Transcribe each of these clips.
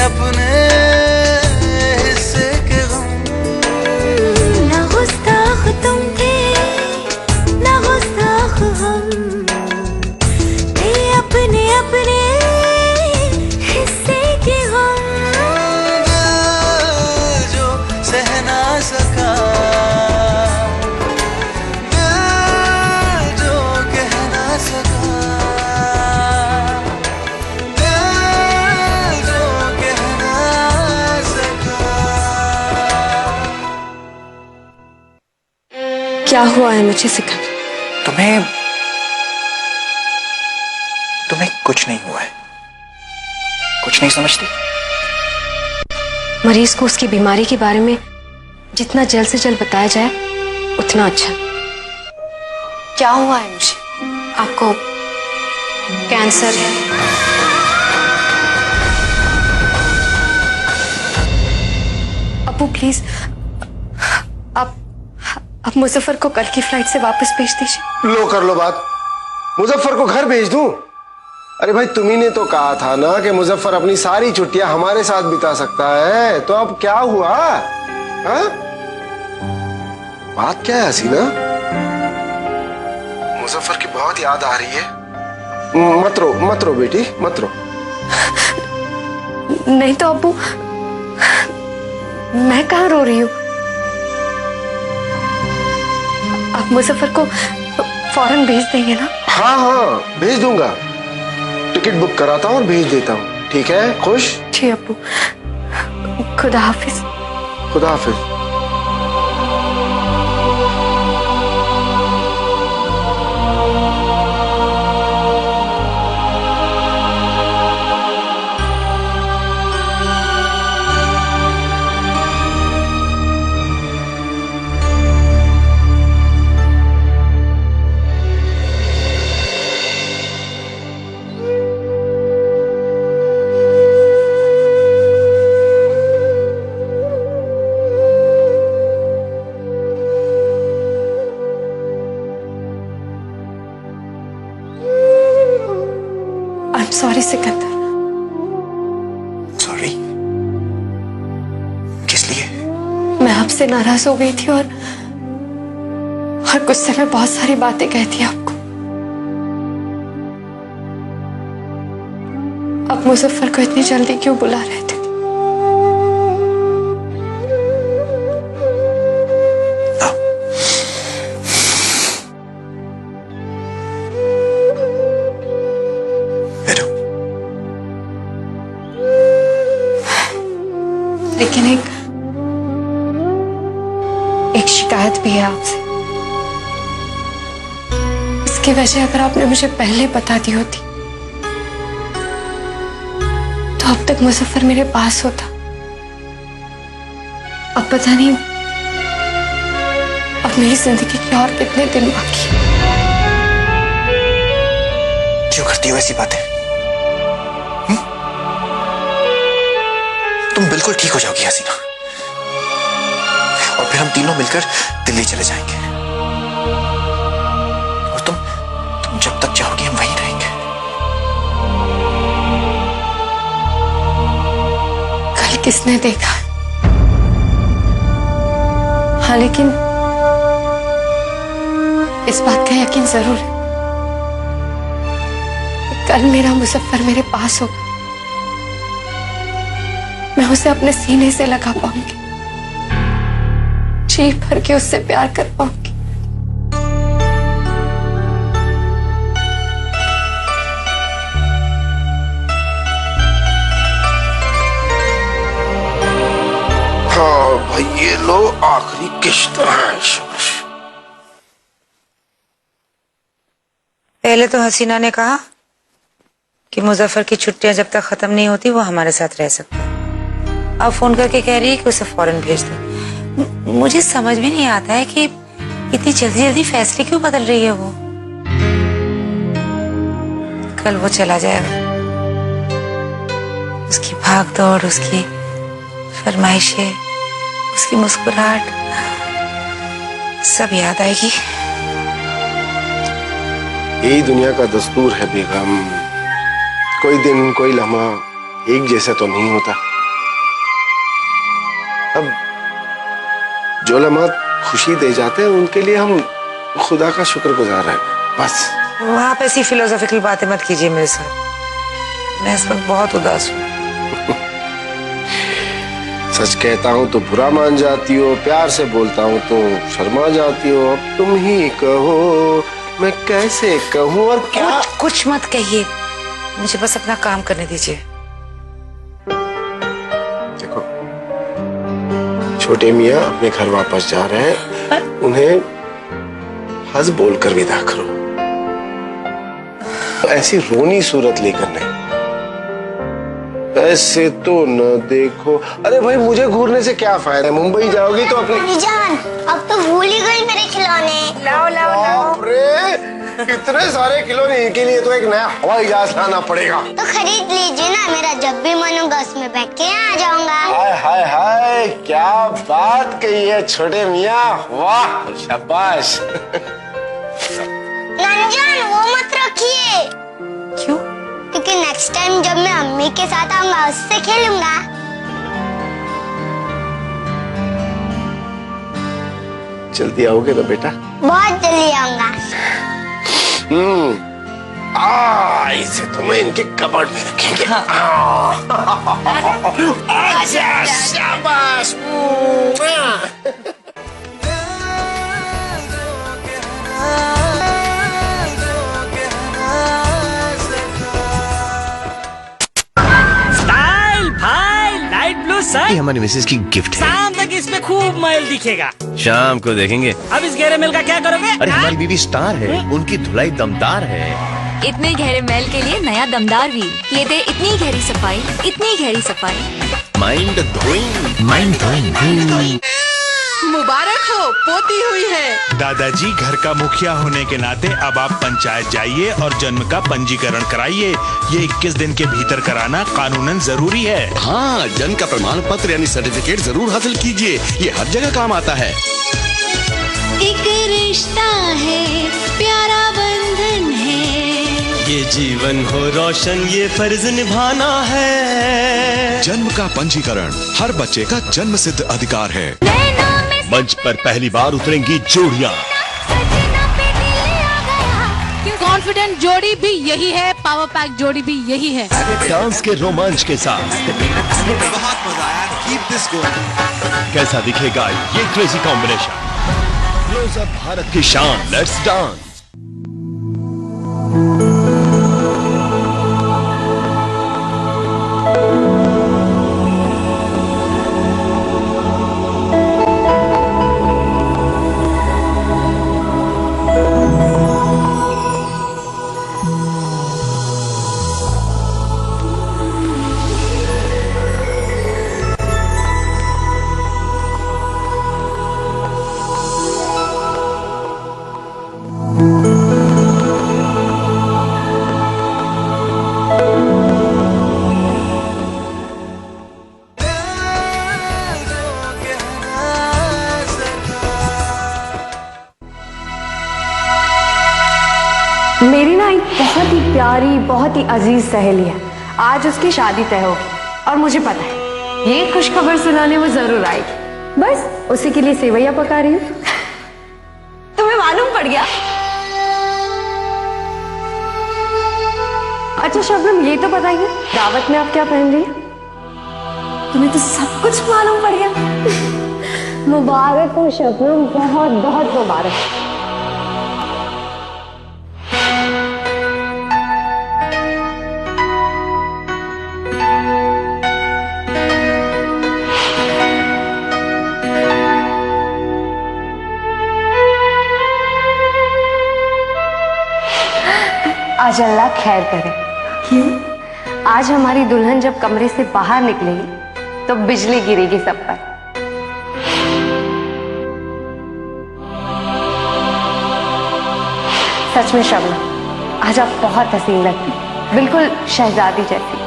अपने हिस्से के गम। ना गुस्ताख तुम थे ना गुस्ताख हम, ये अपने अपने हिस्से के गम। दिल जो सह ना सका, दिल जो कह ना सका, दिल जो कह ना सका। क्या हुआ है मुझे सिकंदर? तुम्हें कुछ नहीं हुआ है। कुछ नहीं समझती? मरीज को उसकी बीमारी के बारे में जितना जल्द से जल्द बताया जाए उतना अच्छा। क्या हुआ है मुझे? आपको कैंसर है। अबू प्लीज आप मुजफ्फर को कल की फ्लाइट से वापस भेज दीजिए। लो कर लो बात। मुजफ्फर को घर भेज दूं? अरे भाई तुम्ही ने तो कहा था ना कि मुजफ्फर अपनी सारी छुट्टियां हमारे साथ बिता सकता है, तो अब क्या हुआ? हा? बात क्या है हसीना? मुजफ्फर की बहुत याद आ रही है। मत रो बेटी, मत रो। नहीं तो अबू, मैं कहाँ रो रही हूँ? आप मुजफ्फर को फौरन भेज देंगे ना? हाँ भेज दूंगा। टिकट बुक कराता हूँ और भेज देता हूँ। ठीक है? खुश? जी अबू, खुदा हाफिज। खुदा हाफिज। सॉरी सिकंदर। सॉरी? किस लिए? मैं आपसे नाराज हो गई थी और गुस्से में बहुत सारी बातें कहती आपको। अब मुजफ्फर को इतनी जल्दी क्यों बुला रहे थे? लेकिन एक शिकायत भी है आपसे। इसकी वजह अगर आपने मुझे पहले बता दी होती तो अब तक मुजफ्फर मेरे पास होता। अब पता नहीं अब मेरी जिंदगी के और कितने दिन बाकी। क्यों करती हो ऐसी बातें? तुम बिल्कुल ठीक हो जाओगी हसीना, और फिर हम तीनों मिलकर दिल्ली चले जाएंगे, और तुम जब तक चाहोगी हम वहीं रहेंगे। कल किसने देखा? हाँ लेकिन इस बात का यकीन जरूर है, कल मेरा मुजफ्फर मेरे पास होगा। मैं उसे अपने सीने से लगा पाऊंगी, जी भर के उससे प्यार कर पाऊंगी। हाँ भाई ये लो आखिरी किश्त है। पहले तो हसीना ने कहा कि मुजफ्फर की छुट्टियां जब तक खत्म नहीं होती वो हमारे साथ रह सकता है। अब फोन करके कह रही है कि उसे फौरन भेज दो। मुझे समझ में नहीं आता है कि इतनी जल्दी जल्दी फैसले क्यों बदल रही है वो। कल वो चला जाएगा, उसकी भाग दौड़, उसकी फरमाइशें, उसकी मुस्कुराहट सब याद आएगी। यही दुनिया का दस्तूर है बेगम, कोई दिन कोई लम्हा एक जैसा तो नहीं होता। अब जो लम्हात खुशी दे जाते हैं उनके लिए हम खुदा का शुक्रगुजार हैं, बस। आप ऐसी फिलोसॉफिकल बातें मत कीजिए मेरे साथ, मैं इस वक्त बहुत उदास हूँ। सच कहता हूँ तो बुरा मान जाती हो, प्यार से बोलता हूँ तो शर्मा जाती हो। अब तुम ही कहो, मैं कैसे कहूँ और क्या? कुछ मत कहिए, मुझे बस अपना काम करने दीजिए। देखो, छोटे मियाँ अपने घर वापस जा रहे हैं, उन्हें हंस बोलकर विदा करो, ऐसी रोनी सूरत लेकर नहीं। ऐसे तो न देखो। अरे भाई, मुझे घूरने से क्या फायदा है? मुंबई जाओगी तो अपनी जान, अब तो भूल ही गई मेरे खिलौने। लाओ लाओ लाओ। अरे इतने सारे खिलौने, इनके लिए तो एक नया हवाई जहाज लाना पड़ेगा। तो खरीद लीजिए ना, मेरा जब भी मन होगा उसमें बैठ के यहाँ आ जाऊंगा। हाय हाय हाय, क्या बात कही है छोटे मियाँ, वाह शाबाश। नंजन, वो मत रखिए। क्यों? क्योंकि नेक्स्ट टाइम जब मैं अम्मी के साथ आऊंगा उससे खेलूंगा। जल्दी आओगे ना बेटा? बहुत जल्दी आऊंगा। इसे तो मैं इनके कबर्ड में रखेंगे। आजा, शाबाश। ये हमारी मिसेस की गिफ्ट है। शाम तक इसमें खूब मैल दिखेगा। शाम को देखेंगे। अब इस गहरे मैल का क्या करोगे? अरे हमारी बीवी स्टार है, उनकी धुलाई दमदार है। इतने गहरे मैल के लिए नया दमदार व्हील। ये दे इतनी गहरी सफाई, इतनी गहरी सफाई। माइंड धोइंग। मुबारक हो, पोती हुई है। दादाजी, घर का मुखिया होने के नाते अब आप पंचायत जाइए और जन्म का पंजीकरण कराइए। ये 21 दिन के भीतर कराना कानूनन जरूरी है। हाँ, जन्म का प्रमाण पत्र यानी सर्टिफिकेट जरूर हासिल कीजिए, ये हर जगह काम आता है। एक रिश्ता है, प्यारा बंधन है। ये जीवन हो रोशन, ये फर्ज निभाना है। जन्म का पंजीकरण हर बच्चे का जन्म सिद्ध अधिकार है। मंच पर पहली बार उतरेंगी जोड़ियां। कॉन्फिडेंट जोड़ी भी यही है, पावर पैक जोड़ी भी यही है। डांस के रोमांच के साथ बहुत मजा आया। Keep this going. कैसा दिखेगा ये क्रेजी कॉम्बिनेशन? क्लोजअप भारत की शान, लेट्स डांस। मेरी ना एक बहुत ही प्यारी, बहुत ही अजीज सहेली है। आज उसकी शादी तय होगी और मुझे पता है ये खुशखबर सुनाने वो जरूर आएगी। बस उसी के लिए सेवैयां पका रही हूँ। तुम्हें मालूम पड़ गया? अच्छा शबनम, ये तो बताइए दावत में आप क्या पहन रही है? तुम्हें तो सब कुछ मालूम पड़ गया। मुबारक हो शबनम, बहुत बहुत मुबारक। आज अल्लाह खैर करे। क्यों? आज हमारी दुल्हन जब कमरे से बाहर निकलेगी तो बिजली गिरेगी सब पर। सच में शबनम, आज आप बहुत हसीन लगती, बिल्कुल शहजादी जैसी।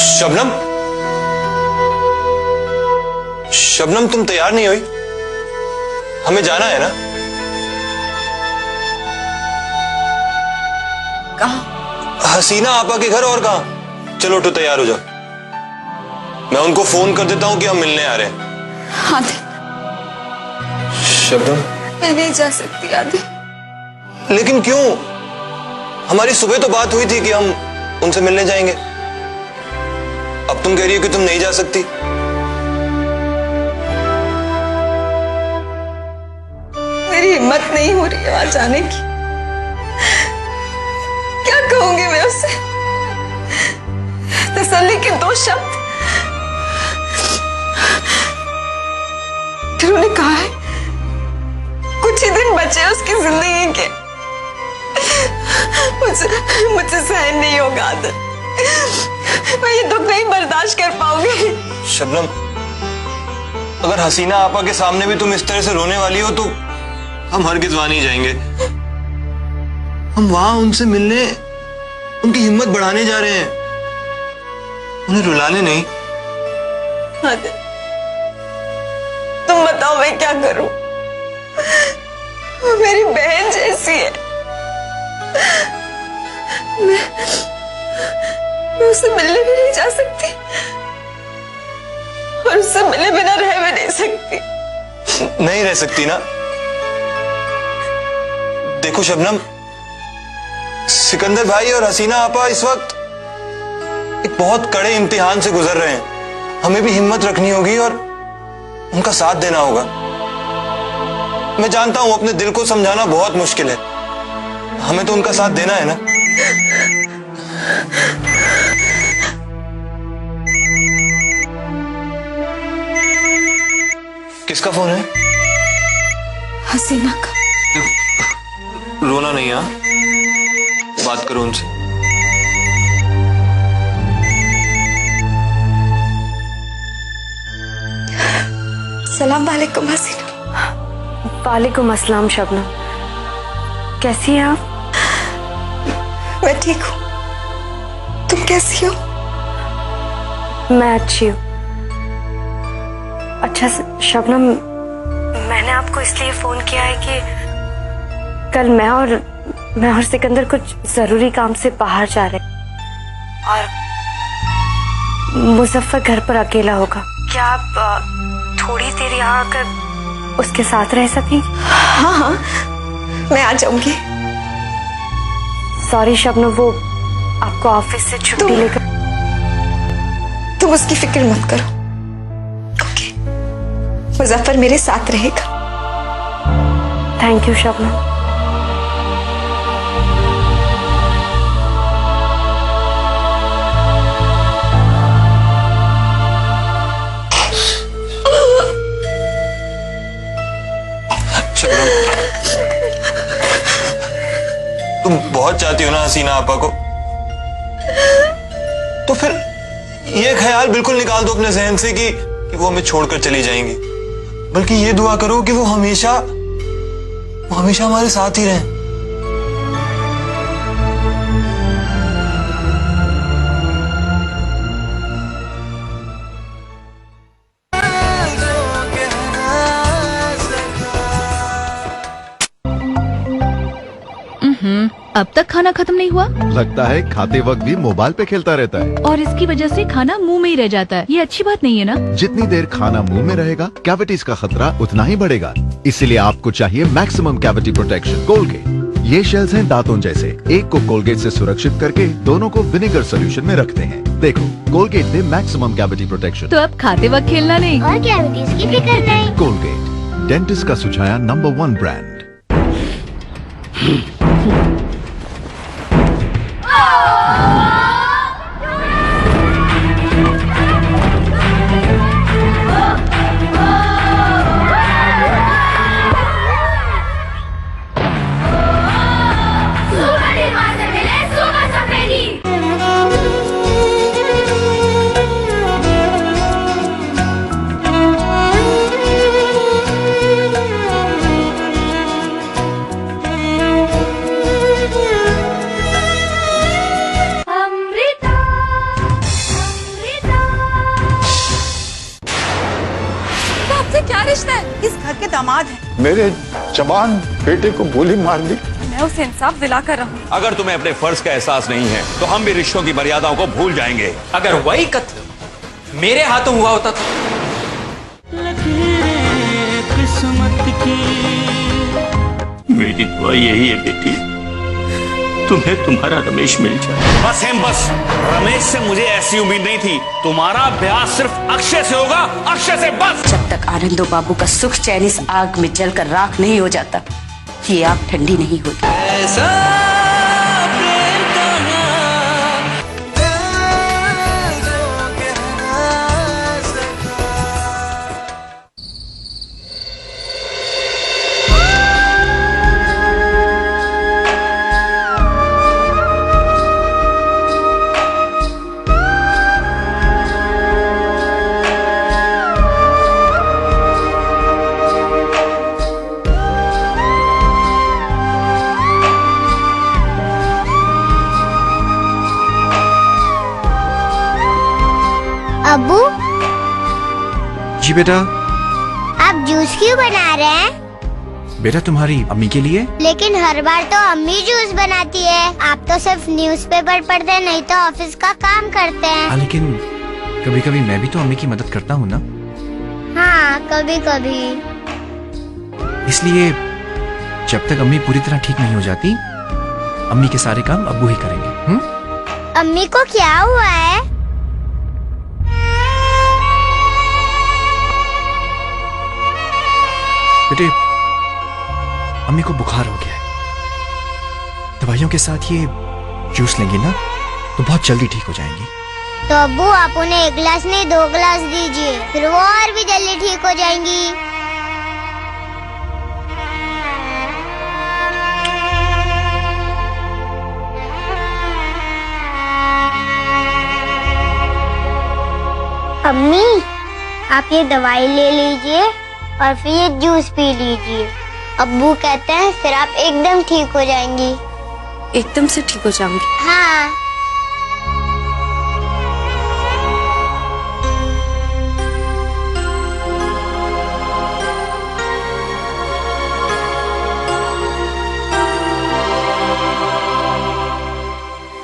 शबनम, शबनम तुम तैयार नहीं हुई? हमें जाना है ना? कहाँ? हसीना आपा के घर, और कहाँ? चलो उठो, तैयार हो जाओ। मैं उनको फोन कर देता हूँ कि हम मिलने आ रहे हैं। आदिल, शबनम, मैं नहीं जा सकती आदिल। लेकिन क्यों? हमारी सुबह तो बात हुई थी कि हम उनसे मिलने जाएंगे। अब तुम कह रही हो कि तुम नहीं जा सकती। मेरी हिम्मत नहीं हो रही है वहां जाने की। क्या कहूंगी मैं उसे? तसल्ली के 2 शब्द। फिर उन्हें कहा है कुछ ही दिन बचे उसकी जिंदगी के। मुझसे सहन नहीं होगा आदिल। मैं ये दुख नहीं बर्दाश्त कर पाऊंगी। शबनम, अगर हसीना आपा के सामने भी तुम इस तरह से रोने वाली हो तो हम हरगिज़ वहां नहीं जाएंगे। हम वहां उनसे मिलने, उनकी हिम्मत बढ़ाने जा रहे हैं, उन्हें रुलाने नहीं। आदिल, तुम बताओ मैं क्या करूं? वो मेरी बहन जैसी है। मैं उससे मिलने भी नहीं जा सकती और उससे मिले बिना रह भी नहीं सकती। नहीं रह सकती ना? देखो शबनम, सिकंदर भाई और हसीना आपा इस वक्त एक बहुत कड़े इम्तिहान से गुजर रहे हैं। हमें भी हिम्मत रखनी होगी और उनका साथ देना होगा। मैं जानता हूं अपने दिल को समझाना बहुत मुश्किल है, हमें तो उनका साथ देना है ना। किसका फोन है? हसीना का। रोना नहीं, हाँ? बात करो उनसे। सलाम वालेकुम हसीना। वालेकुम अस्सलाम शबनम, कैसी हैं आप? मैं ठीक हूँ, तुम कैसी हो? मैं अच्छी हूँ। अच्छा शबनम, मैंने आपको इसलिए फोन किया है कि कल मैं और सिकंदर कुछ जरूरी काम से बाहर जा रहे हैं और मुजफ्फर घर पर अकेला होगा। क्या आप थोड़ी देर यहाँ आकर उसके साथ रह सकेंगी? हाँ हाँ, मैं आ जाऊंगी। सॉरी शबनम, वो आपको ऑफिस से छुट्टी लेकर। तुम उसकी फिक्र मत करो, ओके? मुजफ्फर मेरे साथ रहेगा। Thank you Shabnam. तुम बहुत चाहती हो ना हसीना आपा को, तो फिर ये ख्याल बिल्कुल निकाल दो अपने जहन से कि वो हमें छोड़कर चली जाएंगी। बल्कि ये दुआ करो कि वो हमेशा हमारे साथ ही रहें। अब तक खाना खत्म नहीं हुआ? लगता है खाते वक्त भी मोबाइल पे खेलता रहता है और इसकी वजह से खाना मुंह में ही रह जाता है। ये अच्छी बात नहीं है ना? जितनी देर खाना मुंह में रहेगा कैविटीज का खतरा उतना ही बढ़ेगा। इसीलिए आपको चाहिए मैक्सिमम कैविटी प्रोटेक्शन कोलगेट। ये शेल्स हैं दांतों जैसे, एक को कोलगेट से सुरक्षित करके दोनों को विनेगर सोल्यूशन में रखते हैं। देखो, कोलगेट ने मैक्सिमम कैविटी प्रोटेक्शन। तो अब खाते वक्त खेलना नहीं और कैविटीज की फिक्र नहीं। कोलगेट, डेंटिस्ट का सुझाया नंबर 1 ब्रांड। क्या रिश्ता है? इस घर के दामाद हैं। मेरे जवान बेटे को गोली मार दी। मैं उसे इंसाफ दिला कर रहूं। अगर तुम्हें अपने फर्ज का एहसास नहीं है तो हम भी रिश्तों की मर्यादाओं को भूल जाएंगे। अगर वही कत्ल मेरे हाथों हुआ होता तो किस्मत की मेरी दुआ यही है बेटी, तुम्हें तुम्हारा रमेश मिल जाए। बस हेम बस, रमेश से मुझे ऐसी उम्मीद नहीं थी। तुम्हारा ब्याह सिर्फ अक्षय से होगा, अक्षय से बस। जब तक आनंदो बाबू का सुख चैन इस आग में जलकर राख नहीं हो जाता, ये आग ठंडी नहीं होती। ऐसा प्रेम अब्बू, जी बेटा। आप जूस क्यों बना रहे हैं? बेटा तुम्हारी अम्मी के लिए। लेकिन हर बार तो अम्मी जूस बनाती है, आप तो सिर्फ न्यूज़पेपर पढ़ते हैं, नहीं तो ऑफिस का काम करते हैं। हाँ, लेकिन कभी कभी मैं भी तो अम्मी की मदद करता हूँ ना। हाँ, कभी कभी। इसलिए जब तक अम्मी पूरी तरह ठीक नहीं हो जाती, अम्मी के सारे काम अब्बू ही करेंगे। अम्मी को क्या हुआ है? बेटे, अम्मी को बुखार हो गया है। दवाइयों के साथ ये जूस लेंगे ना तो बहुत जल्दी ठीक हो जाएंगी। तो अब्बू, आप उन्हें 1 गिलास नहीं 2 गिलास दीजिए, फिर वो और भी जल्दी ठीक हो जाएंगी। अम्मी, आप ये दवाई ले लीजिए और फिर ये जूस पी लीजिए। अब्बू कहते हैं फिर आप एकदम ठीक हो जाएंगी। एकदम से ठीक हो जाऊंगी? हाँ।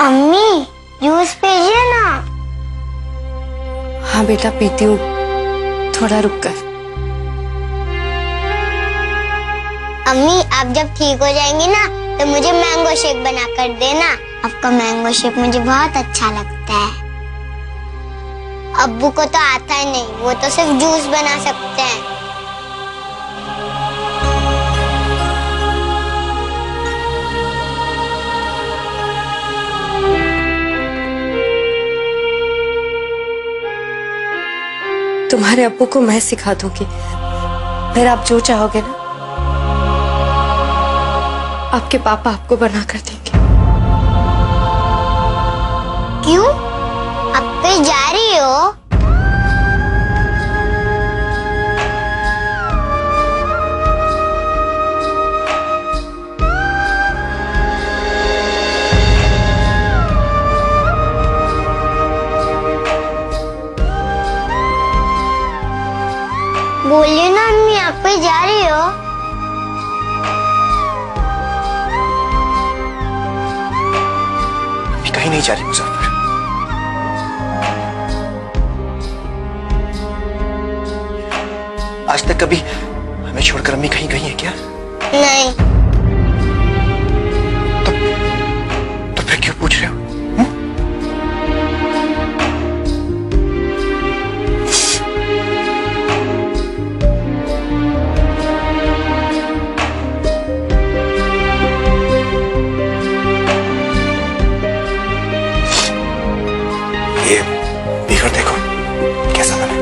अम्मी, जूस पीजिए ना। हाँ बेटा, पीती हूँ, थोड़ा रुक कर। अम्मी, आप जब ठीक हो जाएंगी ना तो मुझे मैंगो शेक बना कर देना। आपका मैंगो शेक मुझे बहुत अच्छा लगता है। अब्बू को तो आता ही नहीं, वो तो सिर्फ जूस बना सकते हैं। तुम्हारे अब्बू को मैं सिखा दूंगी, फिर आप जो चाहोगे ना आपके पापा आपको बना कर देंगे। क्यों? आप कहीं जा रही हो? बोलिए ना अम्मी, आप कहीं जा रही हो? कहीं नहीं जा रही मुजफ्फर। आज तक कभी हमें छोड़कर अम्मी कहीं गई है क्या? नहीं। तो फिर क्यों पूछ रहे हो? ये बिगड़ देखो कैसा बना।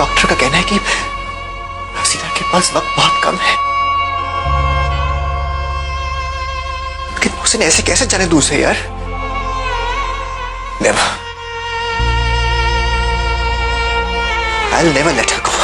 डॉक्टर का कहना है कि हसीना के पास वक्त बहुत कम है। लेकिन मोहसिन ऐसे कैसे जाने दूर से यार? Never, I'll never let her go.